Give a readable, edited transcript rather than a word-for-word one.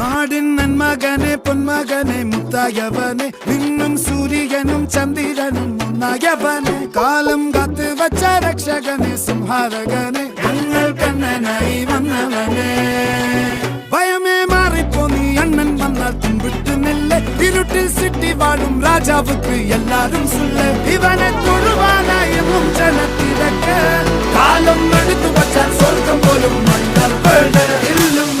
നാടിൻ നന്മകനെ പൊന്മകനെ മുത്തായവനെ നിന്നും സൂര്യനും ചന്ദ്രനും ഒന്നായവനെ കാലം കാത്ത് വച്ച രക്ഷകനെ സംഹാരകനെ ഞങ്ങൾ കണ്ണനായി വന്നവനെ ഭയമേ മാറിപ്പോ നീ അണ്ണൻ വന്നാൽ തുമ്പിട്ട് നെല്ല് ഇരുട്ടിൽ സിറ്റി വാഴും രാജാവുക്ക് എല്ലാരും സുല്ല് ഇവനെ തൊഴുവാനായും ജനത്തിരക്ക് കാലം എടുത്തു വച്ചാൽ സ്വർഗം പോലും മണ്ണർ വീട് ഇല്ലും